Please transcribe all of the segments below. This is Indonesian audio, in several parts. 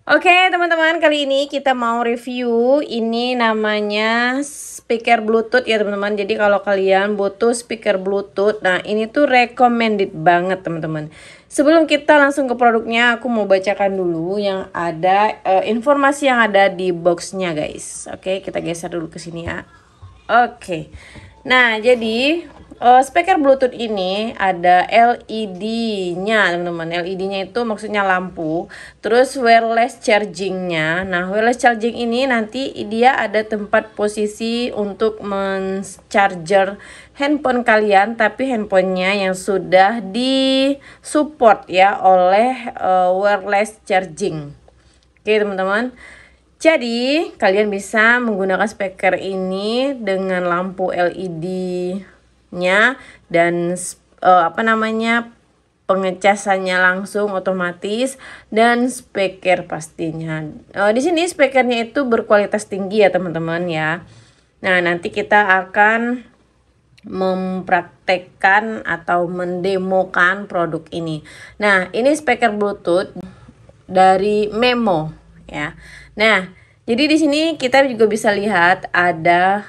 Oke teman-teman, kali ini kita mau review ini namanya speaker bluetooth ya teman-teman. Jadi kalau kalian butuh speaker bluetooth, nah ini tuh recommended banget teman-teman. Sebelum kita langsung ke produknya, aku mau bacakan dulu yang ada informasi yang ada di boxnya guys. Oke, kita geser dulu ke sini ya. Oke. Nah, jadi speaker Bluetooth ini ada LED-nya, teman-teman. LED-nya itu maksudnya lampu. Terus wireless charging-nya. Nah, wireless charging ini nanti dia ada tempat posisi untuk men-charger handphone kalian, tapi handphonenya yang sudah di-support ya oleh wireless charging. Oke, teman-teman. Jadi, kalian bisa menggunakan speaker ini dengan lampu LED-nya dan pengecasannya langsung otomatis dan speaker pastinya. Di sini speakernya itu berkualitas tinggi ya, teman-teman ya. Nah, nanti kita akan mempraktekkan atau mendemokan produk ini. Nah, ini speaker Bluetooth dari Memo ya. Nah, jadi di sini kita juga bisa lihat ada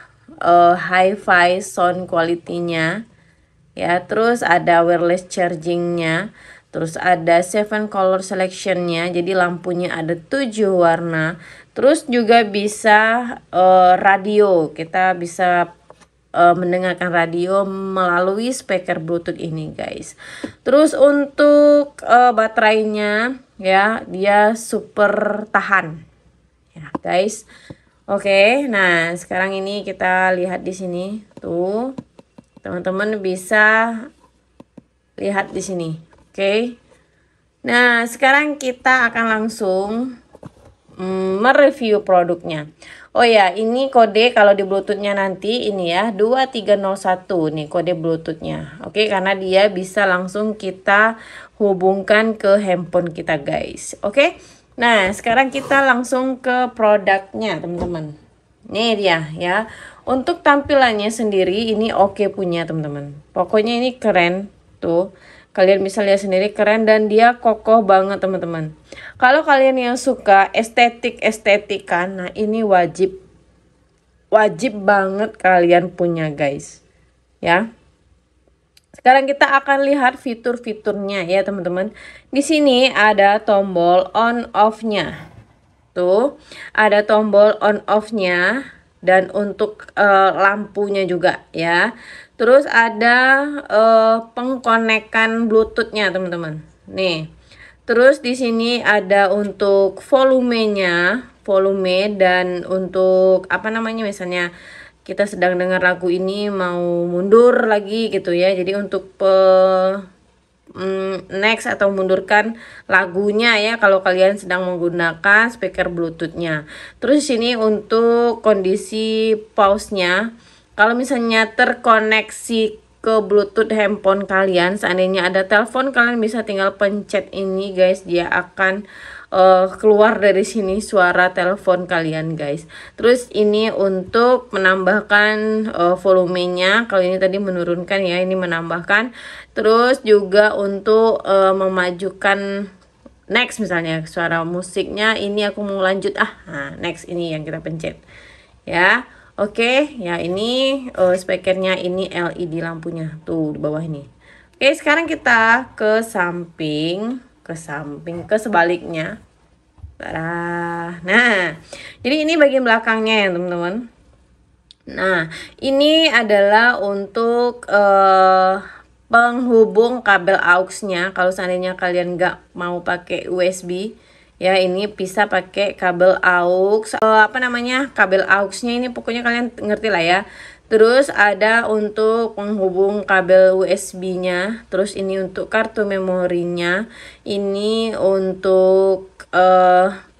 hi-fi sound quality-nya ya, terus ada wireless charging-nya, terus ada 7 color selection-nya. Jadi lampunya ada 7 warna. Terus juga bisa radio. Kita bisa mendengarkan radio melalui speaker Bluetooth ini guys. Terus untuk baterainya ya, dia super tahan ya guys. Oke, nah sekarang ini kita lihat di sini tuh, teman-teman bisa lihat di sini. Oke, nah sekarang kita akan langsung mereview produknya. Oh ya, ini kode kalau di Bluetoothnya nanti ini ya 2301 nih kode Bluetoothnya. Oke, karena dia bisa langsung kita hubungkan ke handphone kita guys. Oke, nah sekarang kita langsung ke produknya teman-teman. Nih dia ya. Untuk tampilannya sendiri ini oke punya teman-teman. Pokoknya ini keren tuh. Kalian bisa lihat sendiri keren dan dia kokoh banget teman-teman. Kalau kalian yang suka estetik-estetikan, nah ini wajib banget kalian punya guys. Ya. Sekarang kita akan lihat fitur-fiturnya ya teman-teman. Di sini ada tombol on off-nya. Tuh, ada tombol on off-nya dan untuk lampunya juga ya. Terus ada pengkonekan Bluetooth-nya teman-teman. Nih. Terus di sini ada untuk volumenya, volume dan untuk apa namanya, misalnya kita sedang dengar lagu ini mau mundur lagi gitu ya. Jadi untuk next atau mundurkan lagunya ya kalau kalian sedang menggunakan speaker Bluetooth-nya. Terus sini untuk kondisi pause-nya, kalau misalnya terkoneksi ke Bluetooth handphone kalian, seandainya ada telepon, kalian bisa tinggal pencet ini guys, dia akan keluar dari sini suara telepon kalian guys. Terus ini untuk menambahkan volumenya, kalau ini tadi menurunkan ya, ini menambahkan. Terus juga untuk memajukan next, misalnya suara musiknya ini aku mau lanjut nah next ini yang kita pencet ya. Oke ya, ini speakernya ini LED lampunya tuh di bawah ini. Oke, sekarang kita ke samping ke sebaliknya. Nah, jadi ini bagian belakangnya ya teman-teman. Nah, ini adalah untuk penghubung kabel aux-nya. Kalau seandainya kalian nggak mau pakai USB ya, ini bisa pakai kabel aux. Kabel aux-nya ini pokoknya kalian ngerti lah ya. Terus ada untuk penghubung kabel USB-nya. Terus ini untuk kartu memorinya. Ini untuk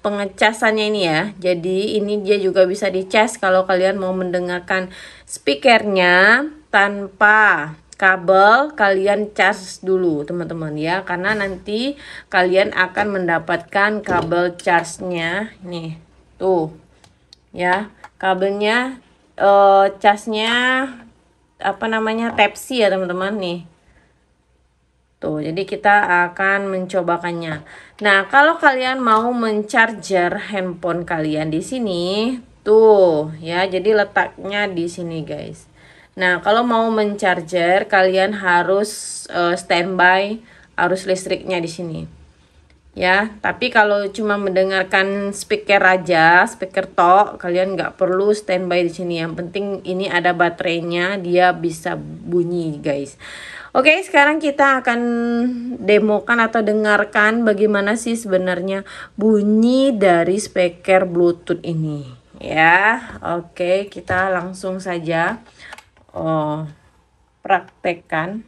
pengecasannya ini ya. Jadi ini dia juga bisa dicas kalau kalian mau mendengarkan speakernya tanpa kabel, kalian charge dulu teman-teman ya, karena nanti kalian akan mendapatkan kabel charge-nya nih tuh ya, kabelnya charge-nya Type C ya teman-teman nih. Tuh, jadi kita akan mencobakannya. Nah, kalau kalian mau mencharger handphone kalian di sini, tuh ya, jadi letaknya di sini, guys. Nah, kalau mau mencharger, kalian harus standby, harus listriknya di sini. Ya, tapi kalau cuma mendengarkan speaker aja, speaker tok, kalian nggak perlu standby di sini. Yang penting ini ada baterainya, dia bisa bunyi, guys. Oke, sekarang kita akan demokan atau dengarkan bagaimana sih sebenarnya bunyi dari speaker Bluetooth ini. Ya, oke, kita langsung saja praktekkan.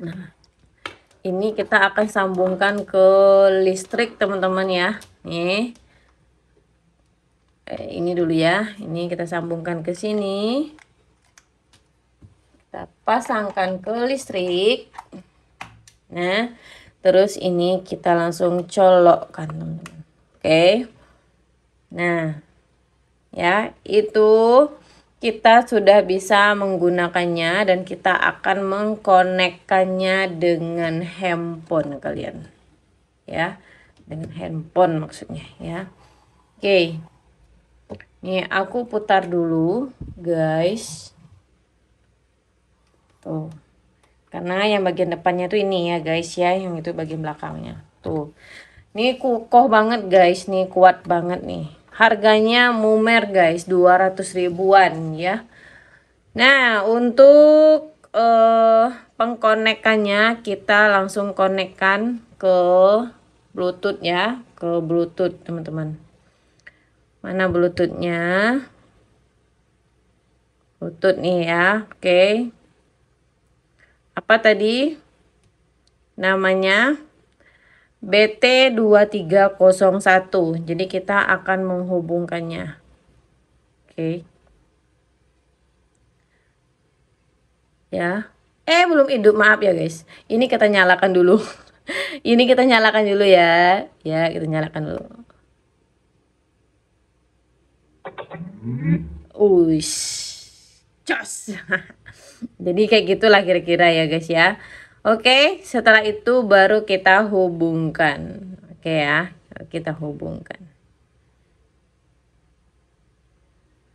Nah, ini kita akan sambungkan ke listrik, teman-teman ya. Nih, ini dulu ya. Ini kita sambungkan ke sini. Kita pasangkan ke listrik. Nah, terus ini kita langsung colokkan, teman-teman. Oke. Nah, ya, itu kita sudah bisa menggunakannya dan kita akan mengkonekkannya dengan handphone kalian. Ya, dengan handphone maksudnya ya. Oke. Nih, aku putar dulu, guys. Tuh. Karena yang bagian depannya tuh ini ya, guys ya, yang itu bagian belakangnya. Tuh. Ini kokoh banget, guys. Nih, kuat banget nih. Harganya mumer, guys, 200 ribuan ya. Nah, untuk pengkonekannya kita langsung konekkan ke Bluetooth ya, ke Bluetooth, teman-teman. Mana Bluetoothnya? Bluetooth nih ya, oke. Apa tadi namanya? BT2301. Jadi kita akan menghubungkannya. Oke. Ya. Belum hidup, maaf ya, guys. Ini kita nyalakan dulu. Ini kita nyalakan dulu ya. Ya, kita nyalakan dulu. Uish. Jos. Jadi kayak gitulah kira-kira ya, guys ya. Oke, setelah itu baru kita hubungkan. Oke ya, kita hubungkan.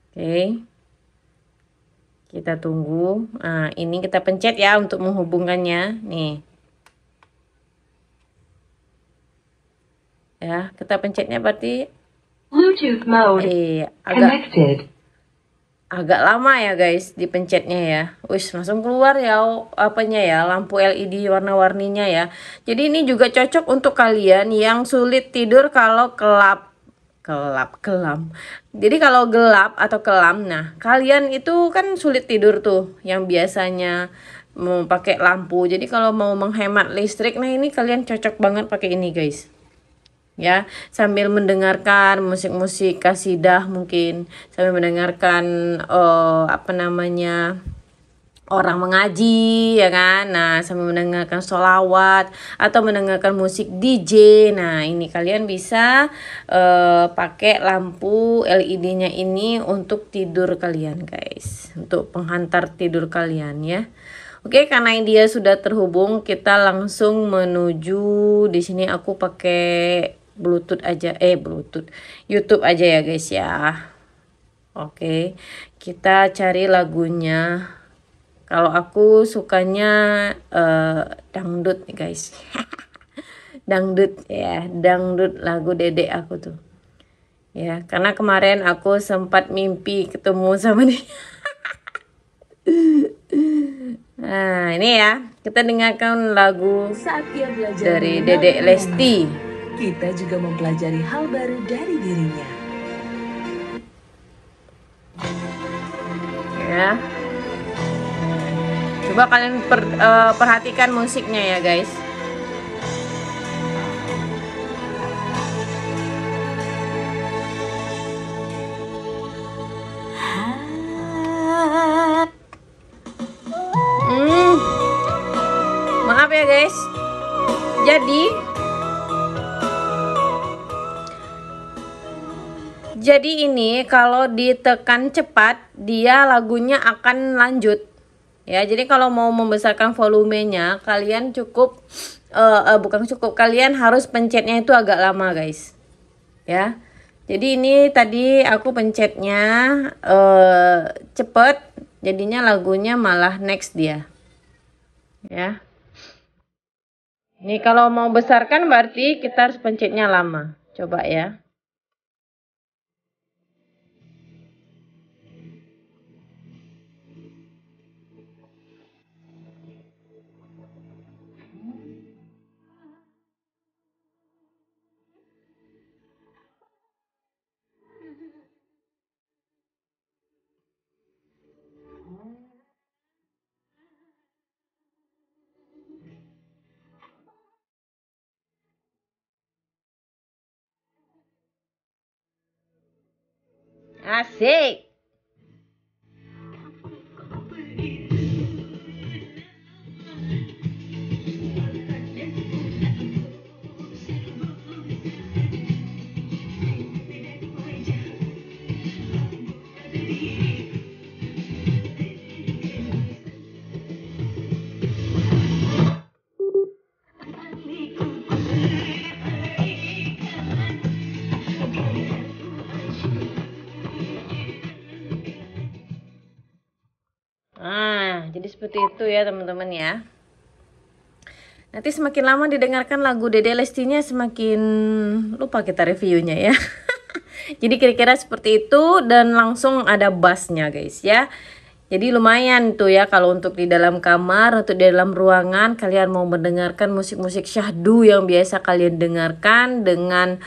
Oke. Kita tunggu. Nah, ini kita pencet ya untuk menghubungkannya. Nih. Ya, kita pencetnya berarti Bluetooth mode connected. Agak lama ya, guys, dipencetnya ya. Wis, langsung keluar ya apanya ya, lampu LED warna-warninya ya. Jadi ini juga cocok untuk kalian yang sulit tidur kalau kelam. Jadi kalau gelap atau kelam, nah kalian itu kan sulit tidur tuh, yang biasanya mau pakai lampu. Jadi kalau mau menghemat listrik, nah ini kalian cocok banget pakai ini, guys. Ya, sambil mendengarkan musik-musik kasidah, mungkin sambil mendengarkan apa namanya, orang mengaji ya kan. Nah, sambil mendengarkan sholawat atau mendengarkan musik DJ. Nah, ini kalian bisa pakai lampu LED-nya ini untuk tidur kalian, guys, untuk penghantar tidur kalian ya. Oke, karena dia sudah terhubung, kita langsung menuju. Di sini aku pakai Bluetooth aja, Bluetooth YouTube aja ya, guys ya. Oke, kita cari lagunya. Kalau aku sukanya dangdut nih, guys. Dangdut ya, dangdut lagu dedek aku tuh. Ya, karena kemarin aku sempat mimpi ketemu sama dia. Nah, ini ya, kita dengarkan lagu Saat ia belajar dari Dedek Lesti. Kita juga mempelajari hal baru dari dirinya. Ya. Coba kalian perhatikan musiknya ya, guys. Maaf ya, guys. Jadi ini kalau ditekan cepat, dia lagunya akan lanjut. Ya, jadi kalau mau membesarkan volumenya, kalian cukup bukan cukup, kalian harus pencetnya itu agak lama, guys. Ya. Jadi ini tadi aku pencetnya cepet, jadinya lagunya malah next dia. Ya. Ini kalau mau besarkan berarti kita harus pencetnya lama. Coba ya. Asik. Nah, jadi seperti itu ya teman-teman ya. Nanti semakin lama didengarkan lagu Dede Lestinya semakin lupa kita reviewnya ya. Jadi kira-kira seperti itu dan langsung ada bassnya guys ya. Jadi lumayan tuh ya kalau untuk di dalam kamar, untuk di dalam ruangan kalian mau mendengarkan musik-musik syahdu yang biasa kalian dengarkan dengan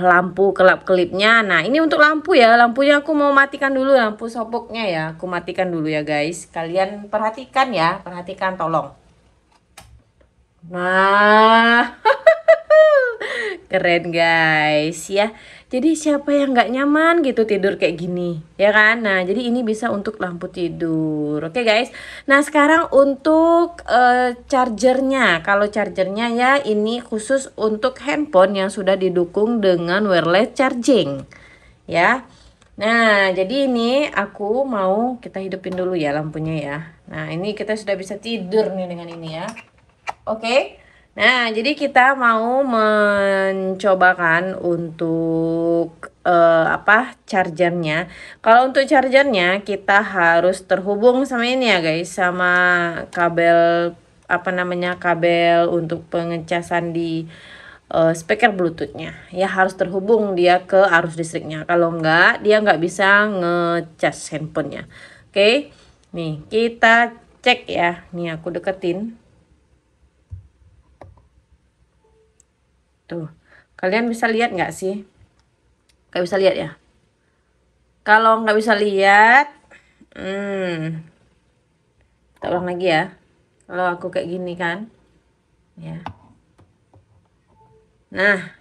lampu kelap-kelipnya. Nah ini untuk lampu ya, lampunya aku mau matikan dulu, lampu sopoknya ya aku matikan dulu ya guys. Kalian perhatikan ya, perhatikan tolong. Nah keren guys ya. Jadi siapa yang nggak nyaman gitu tidur kayak gini ya kan. Nah jadi ini bisa untuk lampu tidur. Oke guys. Nah sekarang untuk chargernya. Kalau chargernya ya ini khusus untuk handphone yang sudah didukung dengan wireless charging ya. Nah jadi ini aku mau kita hidupin dulu ya lampunya ya. Nah ini kita sudah bisa tidur nih dengan ini ya. Oke. Nah, jadi kita mau mencobakan untuk chargernya. Kalau untuk chargernya kita harus terhubung sama ini ya guys, sama kabel kabel untuk pengecasan di speaker Bluetoothnya. Ya harus terhubung dia ke arus listriknya. Kalau enggak, dia nggak bisa ngecas handphonenya. Oke. Nih, kita cek ya. Nih aku deketin. Tuh, kalian bisa lihat nggak sih? Nggak bisa lihat ya? Kalau nggak bisa lihat, kita ulang lagi ya. Kalau aku kayak gini kan, ya. Nah,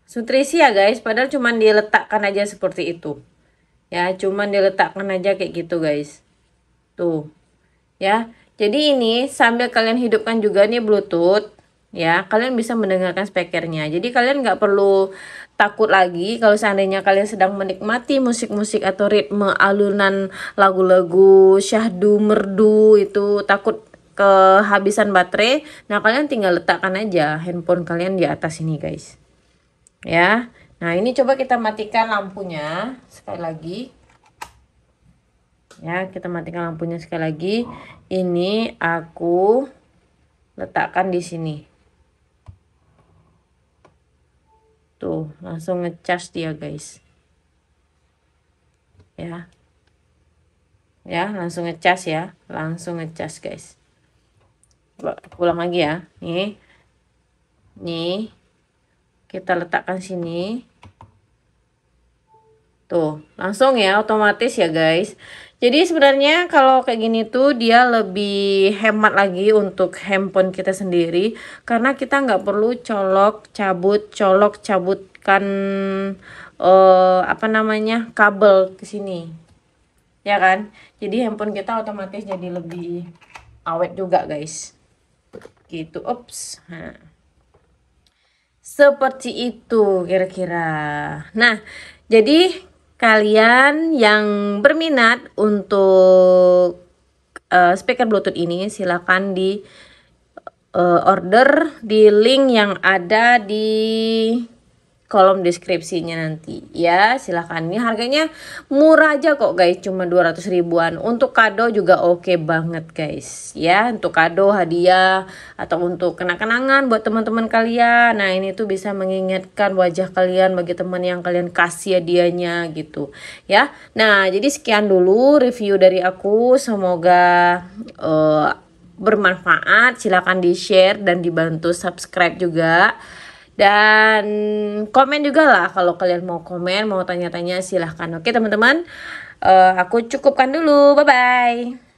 nutrisi ya guys, padahal cuman diletakkan aja seperti itu. Ya, cuman diletakkan aja kayak gitu guys. Tuh, ya. Jadi ini sambil kalian hidupkan juga nih Bluetooth. Ya kalian bisa mendengarkan speakernya, jadi kalian nggak perlu takut lagi kalau seandainya kalian sedang menikmati musik-musik atau ritme alunan lagu-lagu syahdu merdu itu takut kehabisan baterai. Nah kalian tinggal letakkan aja handphone kalian di atas ini guys ya. Nah ini coba kita matikan lampunya sekali lagi ya, kita matikan lampunya sekali lagi. Ini aku letakkan di sini. Tuh, langsung ngecas dia guys. Ya. Ya, langsung ngecas ya. Langsung ngecas guys. Coba ulang lagi ya. Nih. Nih. Kita letakkan sini. Tuh, langsung ya otomatis ya guys. Jadi sebenarnya kalau kayak gini tuh dia lebih hemat lagi untuk handphone kita sendiri. Karena kita nggak perlu colok cabutkan kabel ke sini. Ya kan? Jadi handphone kita otomatis jadi lebih awet juga guys. Gitu, ups. Nah. Seperti itu kira-kira. Nah, jadi kalian yang berminat untuk speaker Bluetooth ini silakan di order di link yang ada di kolom deskripsinya nanti ya. Silahkan, ini harganya murah aja kok guys, cuma 200 ribuan. Untuk kado juga oke banget guys ya, untuk kado hadiah atau untuk kenang-kenangan buat teman-teman kalian. Nah ini tuh bisa mengingatkan wajah kalian bagi teman yang kalian kasih hadiahnya gitu ya. Nah jadi sekian dulu review dari aku, semoga bermanfaat. Silahkan di share dan dibantu subscribe juga. Dan komen juga lah kalau kalian mau komen, mau tanya-tanya silahkan. Oke teman-teman, aku cukupkan dulu. Bye-bye.